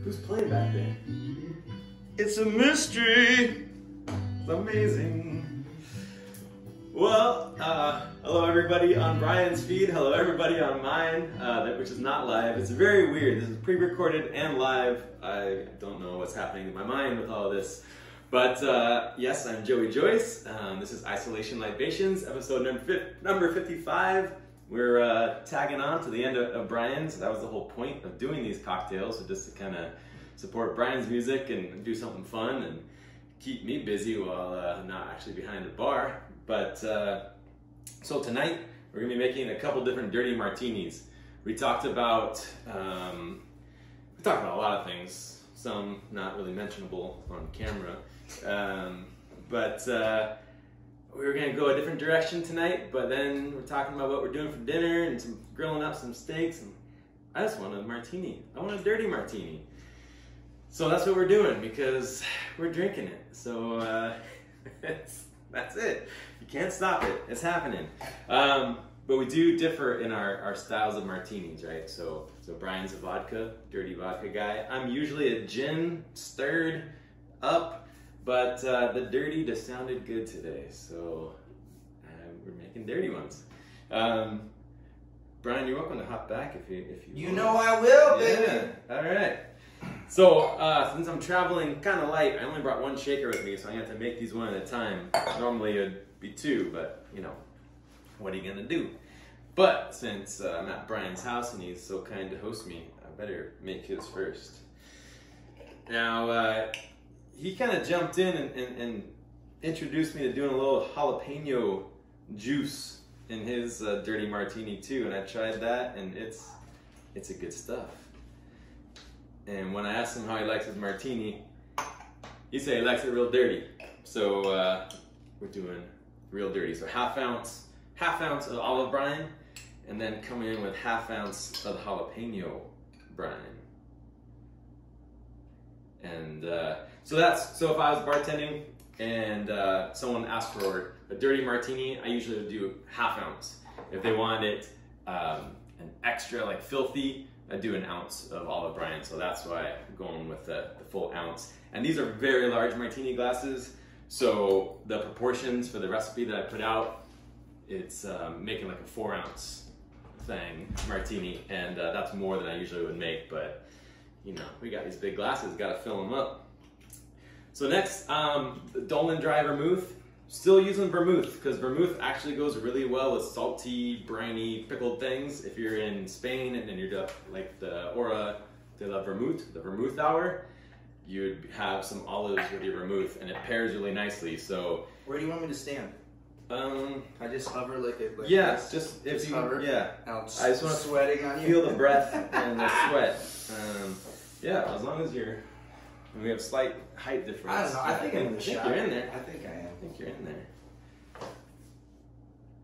Who's playing back there? It's a mystery. It's amazing. Well, hello everybody on Brian's feed. Hello everybody on mine, which is not live. It's very weird. This is pre-recorded and live. I don't know what's happening in my mind with all of this. But yes, I'm Joey Joyce. This is Isolation Libations, episode number 55. We're tagging on to the end of Brian's. That was the whole point of doing these cocktails, so just to kind of support Brian's music and do something fun and keep me busy while I'm not actually behind the bar. But so tonight we're gonna be making a couple different dirty martinis. We talked about a lot of things, some not really mentionable on camera, but we were gonna go a different direction tonight. But then we're talking about what we're doing for dinner and some grilling up some steaks, and I just want a martini. I want a dirty martini. So that's what we're doing because we're drinking it. So that's it. You can't stop it. It's happening. But we do differ in our styles of martinis, right? So Brian's a vodka, dirty vodka guy. I'm usually a gin, stirred up, but the dirty just sounded good today. So we're making dirty ones. Brian, you're welcome to hop back if you You want. know I will, Yeah. baby. All right. So, since I'm traveling kind of light, I only brought one shaker with me, so I have to make these one at a time. Normally it'd be two, but you know, what are you gonna do? But since I'm at Brian's house and he's so kind to host me, I better make his first. Now, he kind of jumped in and introduced me to doing a little jalapeno juice in his dirty martini too, and I tried that, and it's a good stuff. And when I asked him how he likes his martini, he said he likes it real dirty. So we're doing real dirty. So half ounce of olive brine, and then coming in with half ounce of jalapeno brine. And so if I was bartending and someone asked for a dirty martini, I usually would do half ounce. If they wanted it an extra, like filthy, I do an ounce of olive brine, so that's why I'm going with the full ounce. And these are very large martini glasses, so the proportions for the recipe that I put out, it's making like a 4 ounce martini, and that's more than I usually would make, but you know, we got these big glasses, gotta fill them up. So next, the Dolan Dry Vermouth. Still using vermouth, because vermouth actually goes really well with salty, briny, pickled things. If you're in Spain and then you're like the Hora de la Vermouth, the vermouth hour, you'd have some olives with your vermouth, and it pairs really nicely. So Where do you want me to stand? I just hover like yeah, this? just if Just you hover? yeah. I'm I just want to sweating on you. feel the breath and the sweat. Yeah, as long as we have slight height difference. I don't know. I think I'm in the shot. You're in there. I think I am. I think you're in there.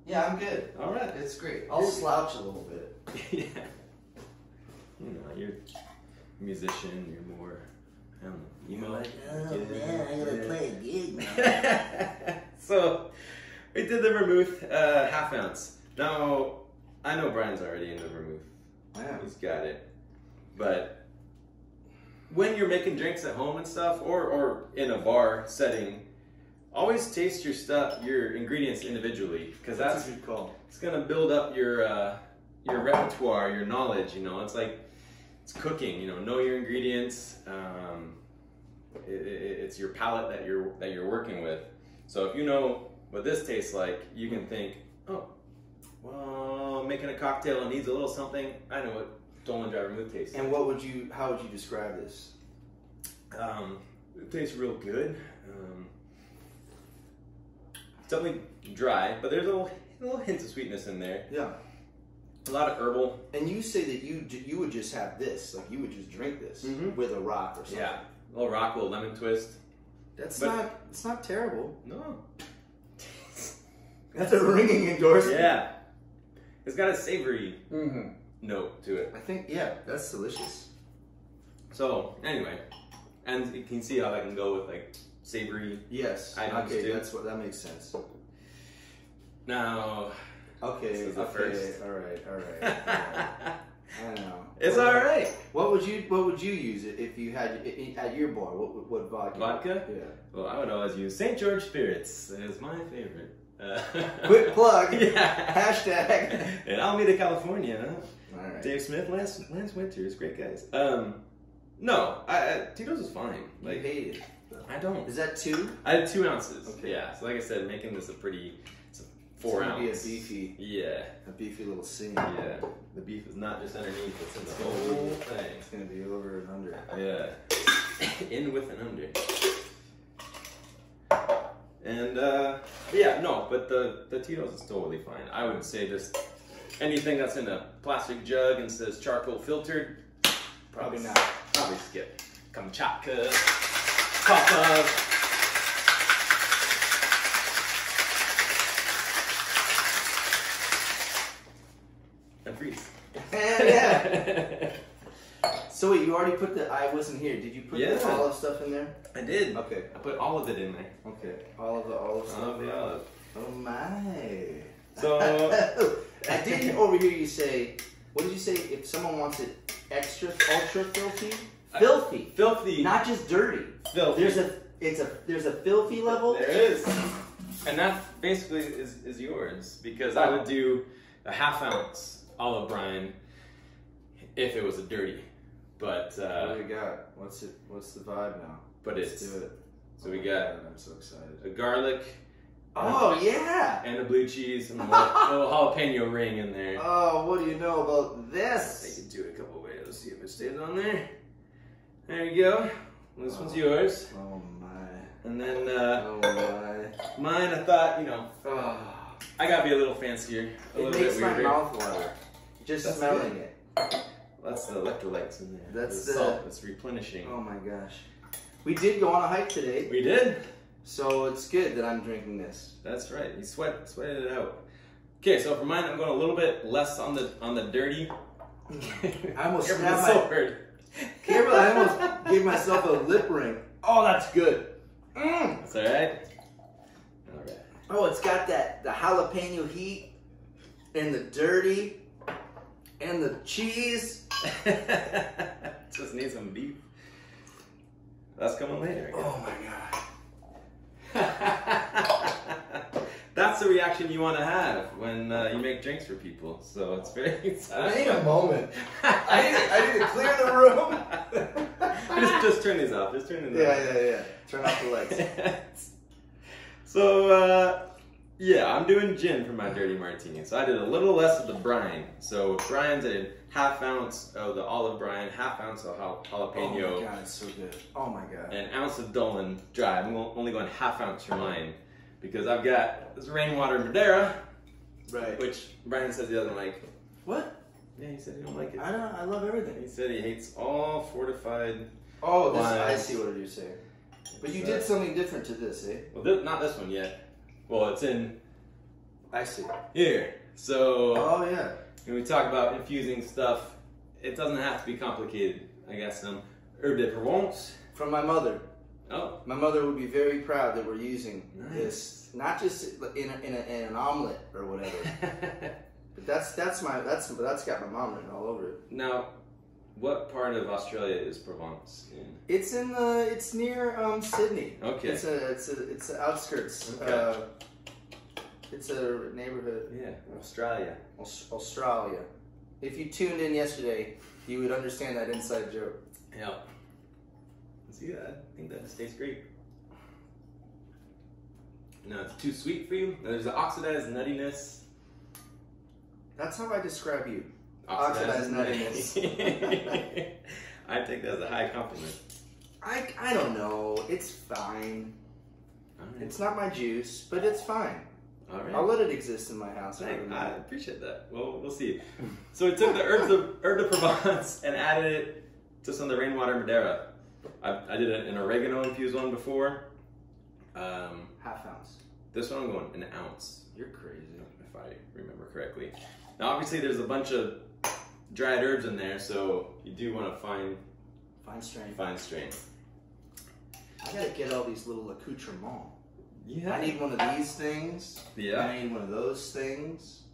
Yeah, I'm good. All right. It's great. I'll slouch a little bit. Yeah. You know, you're a musician, you're more, I don't know, emo. Like, oh man, I gotta play a gig now. So, we did the vermouth, half ounce. Now, I know Brian's already into vermouth. Wow. He's got it. But when you're making drinks at home and stuff, or in a bar setting, always taste your ingredients individually, because that's a good call. It's gonna build up your repertoire, your knowledge. You know, it's like it's cooking. You know your ingredients. It's your palate that you're working with. So if you know what this tastes like, you can think, oh, well, making a cocktail and needs a little something. I know what Dolan Dry Vermouth tastes. And how would you describe this? It tastes real good. It's definitely dry, but there's a little hint of sweetness in there. Yeah. A lot of herbal. And you say that you would just have this, like you would just drink this Mhm. with a rock or something. Yeah, a little rock, a little lemon twist. It's not terrible. No. That's a ringing endorsement. Yeah. It's got a savory Mm-hmm. note to it. I think, yeah, that's delicious. So, anyway, and you can see how that can go with like savory Yes. items Okay, too. that makes sense. Now, Okay, This is the first. All right. Yeah. I know. It's all right. What would you use it if you had at your bar? What vodka? Vodka? Yeah. Well, I would always use St. George Spirits. It's my favorite. Quick plug. Yeah. Hashtag. In Alameda, California. All right. Dave Smith, Lance Winters, great guys. No, Tito's is fine. Like, you hate it. I don't. Is that 2? I had 2 ounces. Okay. Yeah. So like I said, making this a 4 ounce. Be a beefy little scene. Yeah. The beef is not just underneath; it's in the whole thing. It's gonna be over and under. Yeah. In with and under. And yeah, no, but the Tito's is totally fine. I would say just anything that's in a plastic jug and says charcoal filtered, Probably not. Probably skip. Kamchatka, Popov. And freeze. Yeah. So wait, you already put I wasn't here. Did you put the olive stuff in there? I did. Okay. I put all of it in there. Okay. All of the olive stuff. All of the olive. Oh my. So I did overhear you say, what did you say? If someone wants it extra, ultra filthy? Filthy. Filthy. Not just dirty. Filthy. There's a filthy level? There is. And that basically is yours. Because I would do a ½ ounce olive brine if it was a dirty. But what do we got? What's the vibe now? But Let's do it. So we got I'm so excited. a garlic. Oh yeah! And a blue cheese and a little jalapeno ring in there. Oh, what do you know about this? I can do it a couple ways. Let's see if it stays on there. There you go. This one's yours. Oh my. And then oh my. Mine, I thought, I gotta be a little fancier. It makes my mouth water. Just smelling it. That's the electrolytes in there. That's the salt that's replenishing. Oh my gosh. We did go on a hike today. We did. So it's good that I'm drinking this. That's right. You sweated it out. Okay, so for mine, I'm going a little bit less on the dirty. I almost snapped my camera. I almost gave myself a lip ring. Oh, that's good. That's all right. All right. Oh, it's got the jalapeno heat and the dirty and the cheese. Just need some beef. That's coming later. Oh my god. That's the reaction you want to have when you make drinks for people. So it's very exciting. I need a moment. I need to clear the room. just turn these off. Just turn these off. Yeah. Turn off the lights. So yeah, I'm doing gin for my dirty martini. So I did a little less of the brine. So brine's in ½ ounce of the olive brine, ½ ounce of jalapeno. Oh my god, it's so good. Oh my god. And an ounce of Dolan dry. I'm only going ½ ounce for mine because I've got this rainwater Madeira, right? Which Brian says he doesn't like. What? Yeah, he said he don't like it. I love everything. He said he hates all fortified. Oh, this I see what you're saying. But you did something different to this, eh? Well, not this one yet. Well, it's in. I see. Here. So. Oh yeah. When we talk about infusing stuff, it doesn't have to be complicated. I got some herb de Provence. From my mother. Oh. My mother would be very proud that we're using this, not just in an omelet or whatever. But that's got my mom written all over it. Now, what part of Australia is Provence in? It's near Sydney. Okay. It's the outskirts. Okay. It's a neighborhood. Yeah, Australia. Australia. If you tuned in yesterday, you would understand that inside joke. Yeah. See that? I think that just tastes great. No, it's too sweet for you. There's the oxidized nuttiness. That's how I describe you. Oxidized nuttiness. I think that's a high compliment. I don't know. It's fine. Right. It's not my juice, but it's fine. All right. I'll let it exist in my house. I appreciate that. Well, we'll see. So we took the herb de Provence and added it to some of the rainwater Madeira. I did an oregano infused one before. ½ ounce. This one I'm going an ounce. You're crazy. If I remember correctly. Now obviously there's a bunch of dried herbs in there, so you do want to fine strain. I gotta get all these little accoutrements. Yeah. I need one of these things. Yeah. I need one of those things.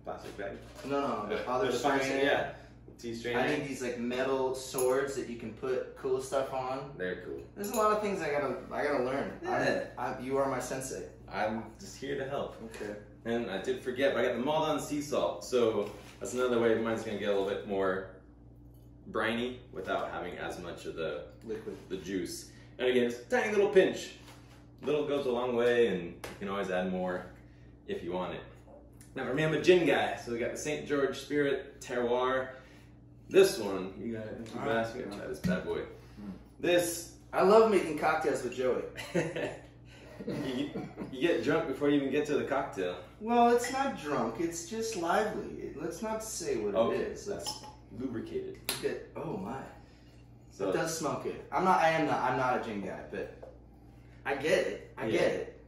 plastic bag. No, the other strain. Yeah. T-strain. I need these like metal swords that you can put cool stuff on. They're cool. There's a lot of things I gotta learn. Yeah. You are my sensei. I'm just here to help. Okay. And I did forget, but I got the Maldon sea salt, so that's another way mine's gonna get a little bit more briny without having as much of the liquid, the juice. And again, it's a tiny little pinch. Little goes a long way, and you can always add more if you want it. Now for me, I'm a gin guy, so we got the St. George Spirit Terroir. This one, you got it. You gotta try this bad boy. This. I love making cocktails with Joey. you get drunk before you even get to the cocktail. Well, it's not drunk. It's just lively. Let's not say what it is. That's lubricated. Oh my! So it does smell good. I'm not a gin guy, but I get it. I get it.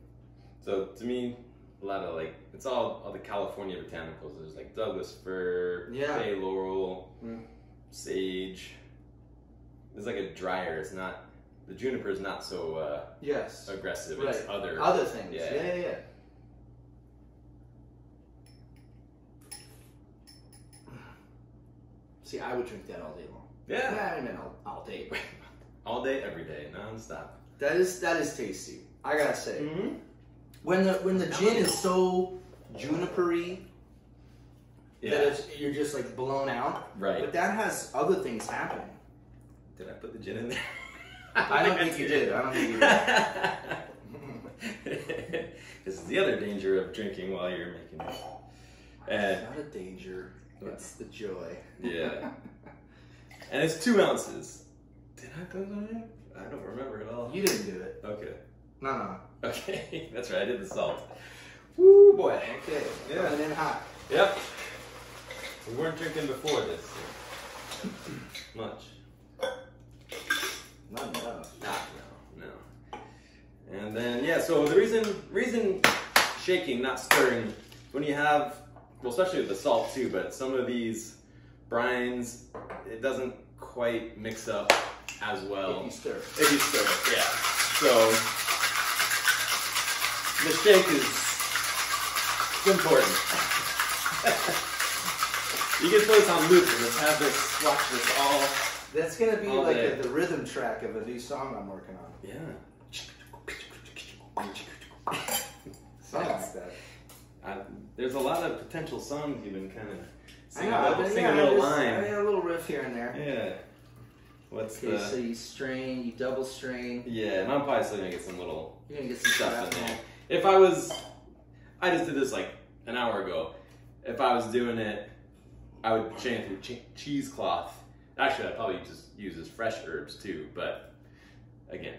So to me, a lot of like it's all the California botanicals. There's like Douglas fir, bay laurel, sage. It's like a drier. It's not. The juniper is not so aggressive. Right. It's other things. Yeah. See, I would drink that all day long. Yeah. I mean, all day. All day, every day, non-stop. That is tasty. I gotta say, when the gin is so junipery that you're just like blown out. Right. But that has other things happening. Did I put the gin in there? I don't think you did. I don't think you did. This is the other danger of drinking while you're making it. It's not a danger. It's the joy. Yeah. And it's 2 ounces. Did I put it on there? I don't remember at all. You didn't do it. Okay. No. Okay. That's right. I did the salt. Woo, boy. Okay. Yeah. Coming in hot. Yep. We weren't drinking before this. So. Much. Not enough. No. And then, so the reason shaking, not stirring, when you have, well, especially with the salt too, but some of these brines, it doesn't quite mix up as well. If you stir. If you stir it, yeah. So, the shake is important. You can play this on loop and just have this, watch this all. That's gonna be like the rhythm track of a new song I'm working on. Yeah. Something like that. There's a lot of potential songs you've been kind of singing a little line. I mean, a little riff here and there. Yeah. What's so you strain, you double strain. Yeah, and I'm probably still gonna get some little You're gonna get some stuff in there. If I just did this like an hour ago. If I was doing it, I would chain it through cheesecloth. Actually, I'd probably just use as fresh herbs too, but again,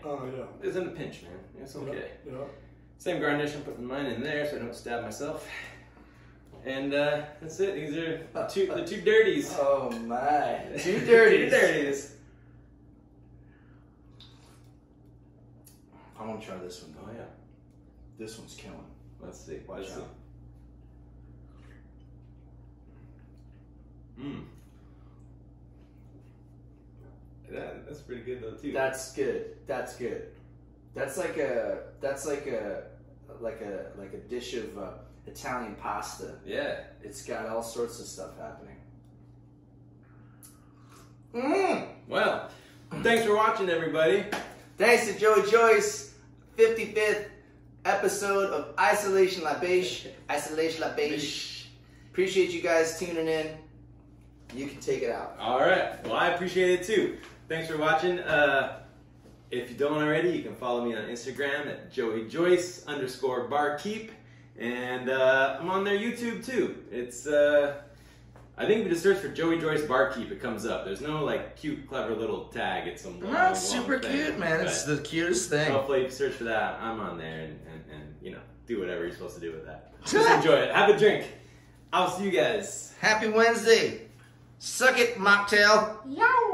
it's in a pinch, man. It's okay. Yeah. Same garnish, I'm putting mine in there so I don't stab myself. And that's it. These are the two dirties. Oh my. 2 dirties. 2 dirties. I want to try this one. Oh yeah. This one's killing. Let's see. Watch out. That's pretty good though too. That's good. That's good. That's like a dish of Italian pasta. Yeah. It's got all sorts of stuff happening. Well, thanks for watching, everybody. Thanks to Joey Joyce, 55th episode of Isolation La Beige. Isolation La Beige. Appreciate you guys tuning in. You can take it out. All right. Well, I appreciate it too. Thanks for watching. If you don't already, you can follow me on Instagram at joeyjoyce_barkeep. And I'm on their YouTube too. It's, I think if you just search for Joey Joyce Barkeep, it comes up. There's no like cute, clever little tag. It's some long super thing. cute, man. It's the cutest thing. Hopefully, if you search for that, I'm on there and you know, do whatever you're supposed to do with that. Just enjoy it. Have a drink. I'll see you guys. Happy Wednesday. Suck it, mocktail. Yow.